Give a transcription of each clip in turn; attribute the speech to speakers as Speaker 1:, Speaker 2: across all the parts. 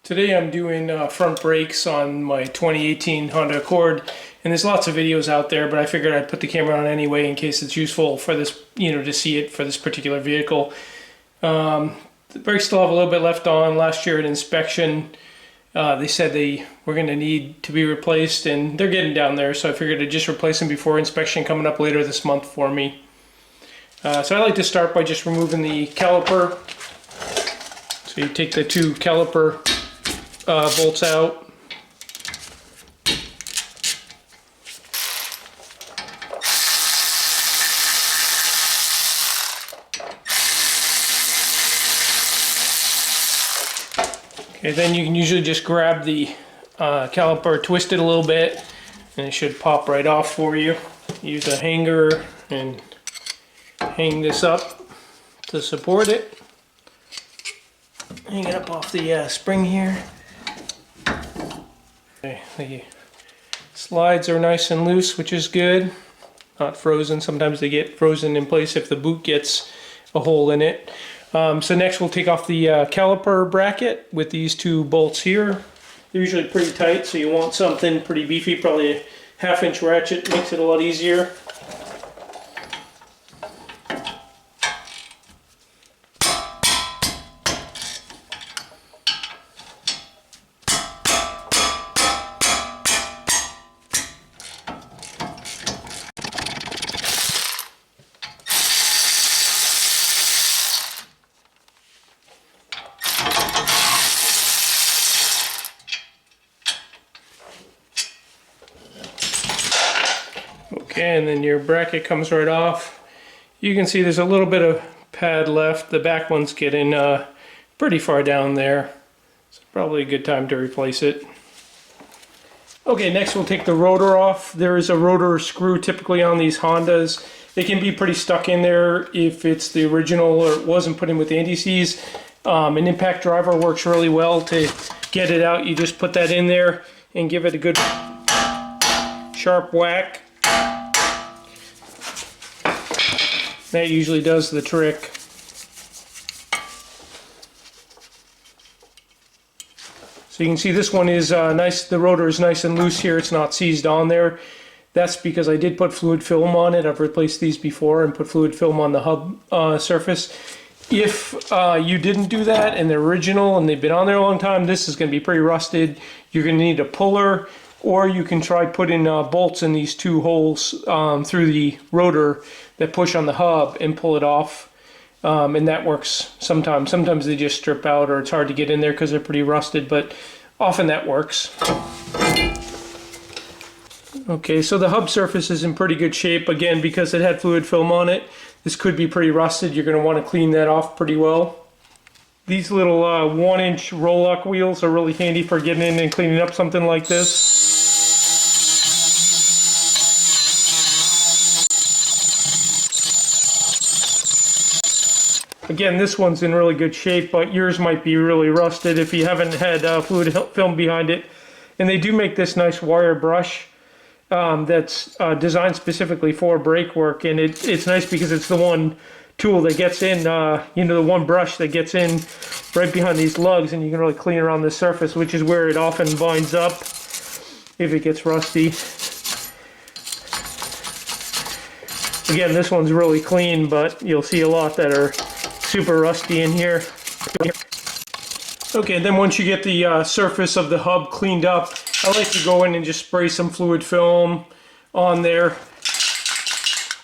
Speaker 1: Today I'm doing front brakes on my 2018 Honda Accord, and there's lots of videos out there, but I figured I'd put the camera on anyway in case it's useful for this, to see it for this particular vehicle. The brakes still have a little bit left on. Last year at inspection, they said they were going to need to be replaced, and they're getting down there, so I figured I'd just replace them before inspection coming up later this month for me. So I like to start by just removing the caliper. So you take the two caliper bolts out. Okay, then you can usually just grab the caliper, twist it a little bit, and it should pop right off for you. Use a hanger and hang this up to support it. Hang it up off the spring here. Okay, the slides are nice and loose, which is good. Not frozen. Sometimes they get frozen in place if the boot gets a hole in it. So next we'll take off the caliper bracket with these two bolts here. They're usually pretty tight, so you want something pretty beefy. Probably a 1/2 inch ratchet makes it a lot easier. Okay, and then your bracket comes right off. You can see there's a little bit of pad left. The back one's getting pretty far down there. So probably a good time to replace it. Okay, next we'll take the rotor off. There is a rotor screw typically on these Hondas. It can be pretty stuck in there if it's the original or it wasn't put in with anti-seize. An impact driver works really well to get it out. You just put that in there and give it a good sharp whack. That usually does the trick. So you can see this one is nice. The rotor is nice and loose here. It's not seized on there. That's because I did put fluid film on it. I've replaced these before and put fluid film on the hub surface. If you didn't do that and they're original and they've been on there a long time, this is going to be pretty rusted. You're going to need a puller, or you can try putting bolts in these two holes through the rotor that push on the hub and pull it off. And that works sometimes. Sometimes they just strip out or it's hard to get in there because they're pretty rusted, but often that works. Okay, so the hub surface is in pretty good shape. Again, because it had fluid film on it, this could be pretty rusted. You're going to want to clean that off pretty well. These little 1-inch Roloc wheels are really handy for getting in and cleaning up something like this. Again, this one's in really good shape, but yours might be really rusted if you haven't had fluid film behind it. And they do make this nice wire brush that's designed specifically for brake work, and it's nice because it's the one tool that gets in, the one brush that gets in right behind these lugs, and you can really clean around the surface, which is where it often binds up if it gets rusty. Again, this one's really clean, but you'll see a lot that are super rusty in here. Okay, then once you get the surface of the hub cleaned up, I like to go in and just spray some fluid film on there.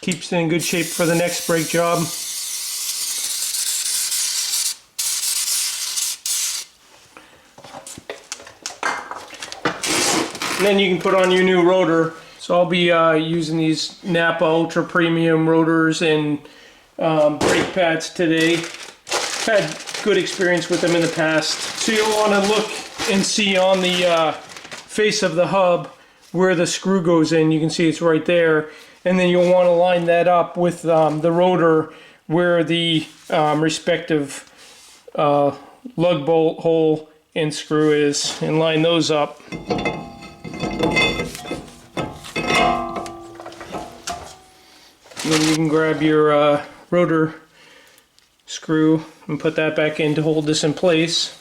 Speaker 1: Keeps it in good shape for the next brake job. And then you can put on your new rotor. So I'll be using these Napa Ultra Premium rotors and brake pads today. Had good experience with them in the past. So you'll want to look and see on the face of the hub where the screw goes in. You can see it's right there. And then you'll want to line that up with the rotor where the respective lug bolt hole and screw is, and line those up. And then you can grab your rotor screw and put that back in to hold this in place.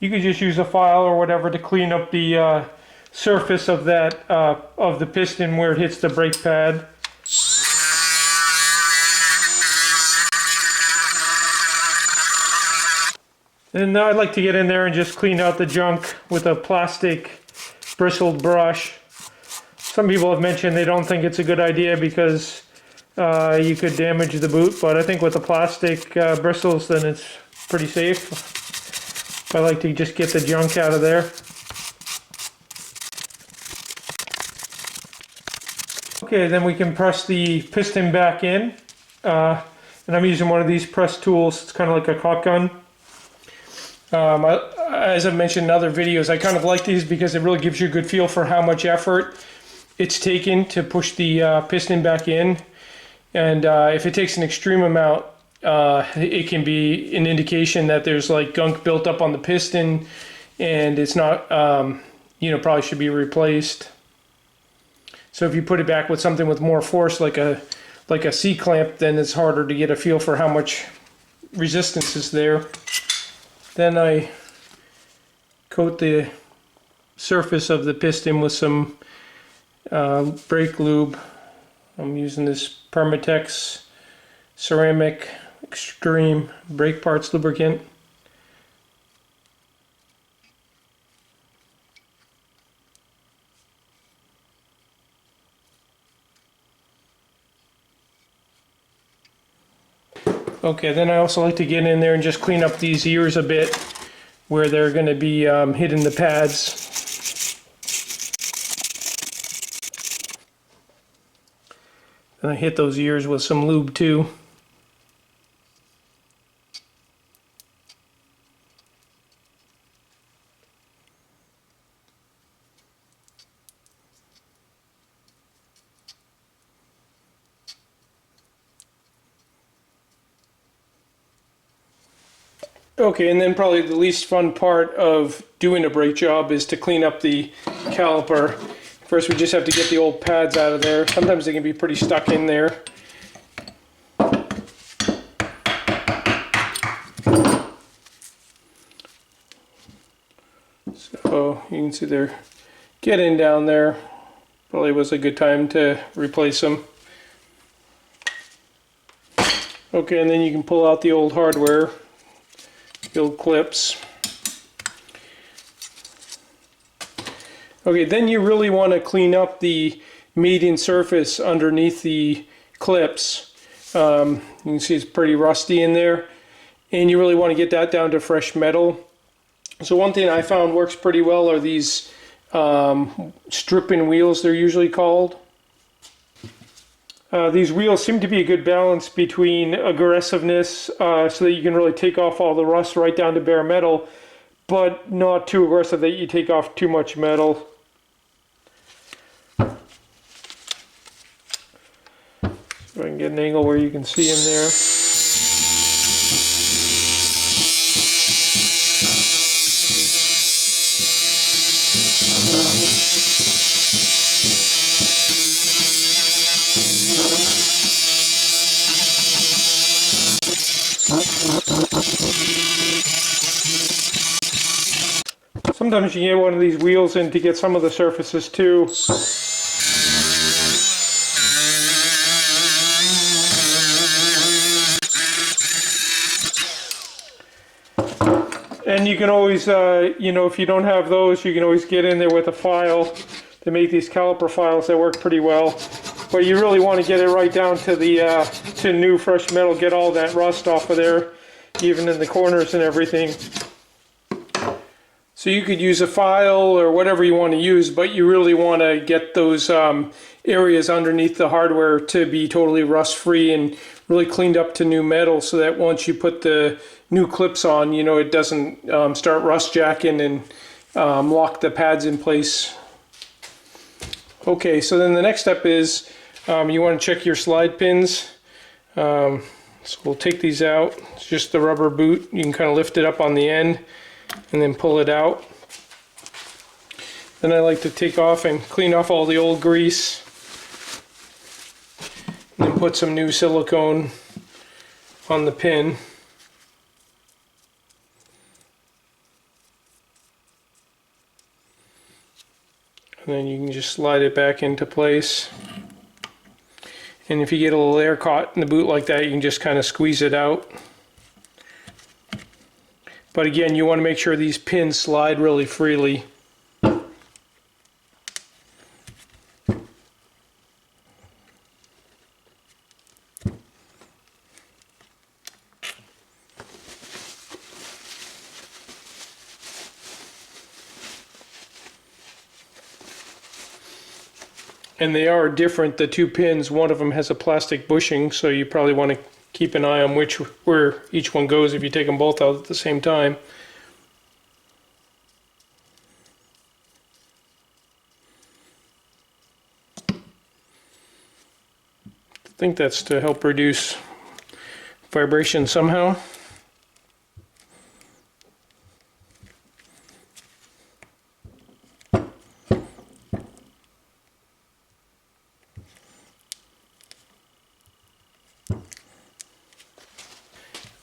Speaker 1: you could just use a file or whatever to clean up the surface of that of the piston where it hits the brake pad. And now I'd like to get in there and just clean out the junk with a plastic bristled brush. Some people have mentioned they don't think it's a good idea because you could damage the boot, but I think with the plastic bristles then it's pretty safe. I like to just get the junk out of there. Okay, then we can press the piston back in. And I'm using one of these press tools. It's kind of like a caulk gun. As I've mentioned in other videos, I kind of like these because it really gives you a good feel for how much effort it's taken to push the piston back in. And if it takes an extreme amount, it can be an indication that there's like gunk built up on the piston and it's not, probably should be replaced. So if you put it back with something with more force, like a C-clamp, then it's harder to get a feel for how much resistance is there. Then I coat the surface of the piston with some brake lube. I'm using this Permatex Ceramic Extreme Brake Parts lubricant. Okay, then I also like to get in there and just clean up these ears a bit where they're going to be hitting the pads. And I hit those ears with some lube too. Okay, and then probably the least fun part of doing a brake job is to clean up the caliper. First we just have to get the old pads out of there. Sometimes they can be pretty stuck in there. So you can see they're getting down there. Probably was a good time to replace them. Okay, and then you can pull out the old hardware. The old clips. Okay, then you really want to clean up the median surface underneath the clips. You can see it's pretty rusty in there, and you really want to get that down to fresh metal. So one thing I found works pretty well are these stripping wheels, they're usually called. These wheels seem to be a good balance between aggressiveness so that you can really take off all the rust right down to bare metal, but not too aggressive that you take off too much metal. So I can get an angle where you can see in there. Sometimes you get one of these wheels in to get some of the surfaces too. And you can always, if you don't have those, you can always get in there with a file to make these caliper files that work pretty well. But you really want to get it right down to the to new fresh metal, get all that rust off of there, even in the corners and everything. So you could use a file or whatever you want to use, but you really want to get those areas underneath the hardware to be totally rust-free and really cleaned up to new metal, so that once you put the new clips on, it doesn't start rust jacking and lock the pads in place. Okay, so then the next step is you want to check your slide pins. So we'll take these out. It's just the rubber boot. You can kind of lift it up on the end and then pull it out. Then I like to take off and clean off all the old grease and then put some new silicone on the pin. And then you can just slide it back into place. And if you get a little air caught in the boot like that, you can just kind of squeeze it out. But again, you want to make sure these pins slide really freely. And they are different, the two pins. One of them has a plastic bushing, so you probably want to keep an eye on where each one goes if you take them both out at the same time. I think that's to help reduce vibration somehow.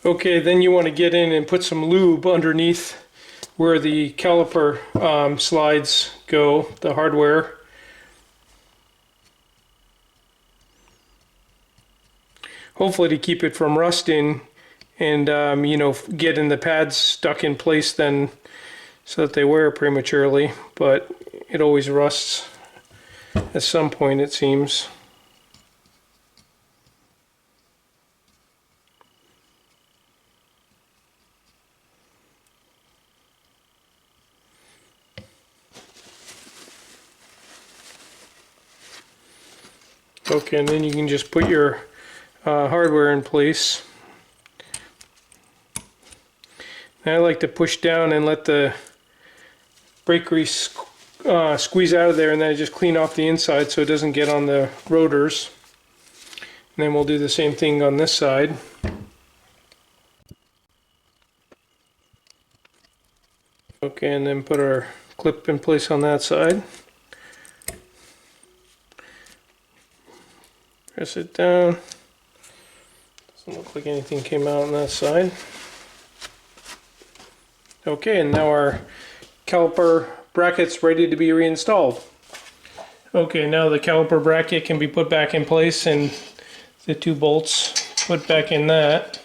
Speaker 1: Okay, then you want to get in and put some lube underneath where the caliper slides go, the hardware. Hopefully to keep it from rusting and you know, getting the pads stuck in place then so that they wear prematurely, but it always rusts at some point, it seems. Okay, and then you can just put your hardware in place. And I like to push down and let the brake grease squeeze out of there, and then I just clean off the inside so it doesn't get on the rotors. And then we'll do the same thing on this side. Okay, and then put our clip in place on that side. Press it down. Doesn't look like anything came out on that side. Okay, and now our caliper bracket's ready to be reinstalled. Okay, now the caliper bracket can be put back in place and the two bolts put back in that.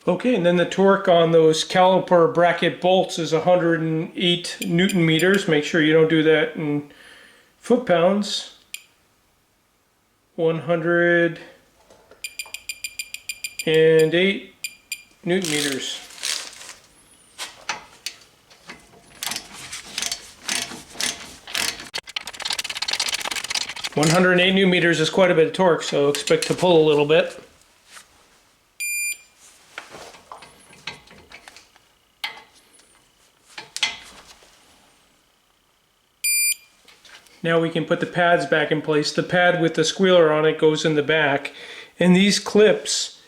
Speaker 1: Okay, and then the torque on those caliper bracket bolts is 108 Newton meters. Make sure you don't do that in foot-pounds. 108 Newton meters. Newton meters is quite a bit of torque, so expect to pull a little bit. Now we can put the pads back in place. The pad with the squealer on it goes in the back. And these clips,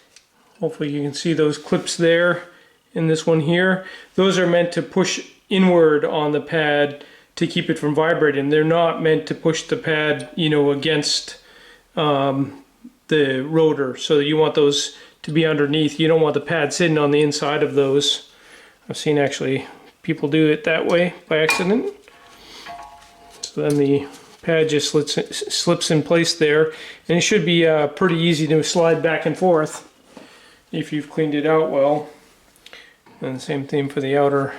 Speaker 1: hopefully you can see those clips there and this one here, those are meant to push inward on the pad to keep it from vibrating. They're not meant to push the pad, you know, against the rotor. So you want those to be underneath. You don't want the pad sitting on the inside of those. I've seen actually people do it that way by accident. So then the pad just slips in place there, and it should be pretty easy to slide back and forth if you've cleaned it out well. And the same thing for the outer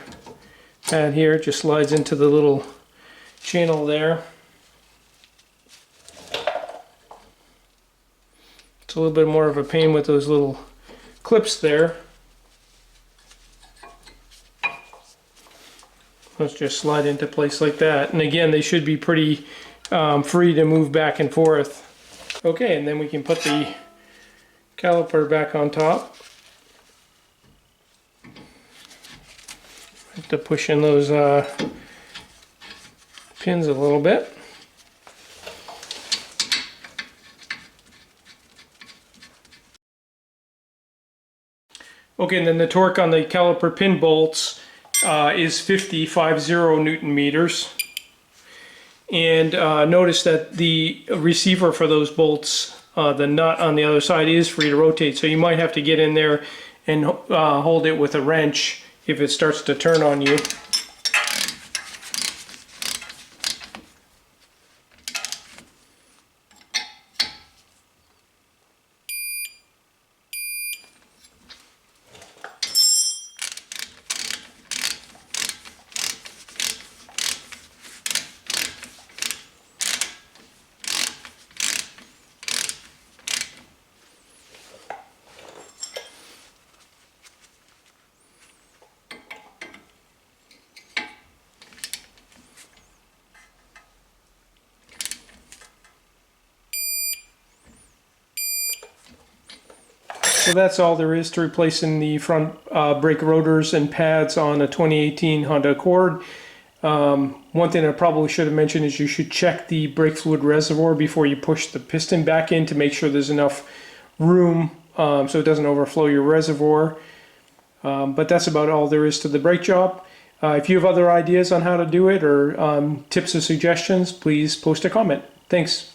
Speaker 1: pad here, it just slides into the little channel there. It's a little bit more of a pain with those little clips there. Let's just slide into place like that. And again, they should be pretty free to move back and forth. Okay, and then we can put the caliper back on top. Have to push in those pins a little bit. Okay, and then the torque on the caliper pin bolts is 50 Newton meters. And notice that the receiver for those bolts, the nut on the other side, is free to rotate. So you might have to get in there and hold it with a wrench if it starts to turn on you. So that's all there is to replacing the front brake rotors and pads on a 2018 Honda Accord. One thing I probably should have mentioned is you should check the brake fluid reservoir before you push the piston back in to make sure there's enough room so it doesn't overflow your reservoir. But that's about all there is to the brake job. If you have other ideas on how to do it or tips or suggestions, please post a comment. Thanks.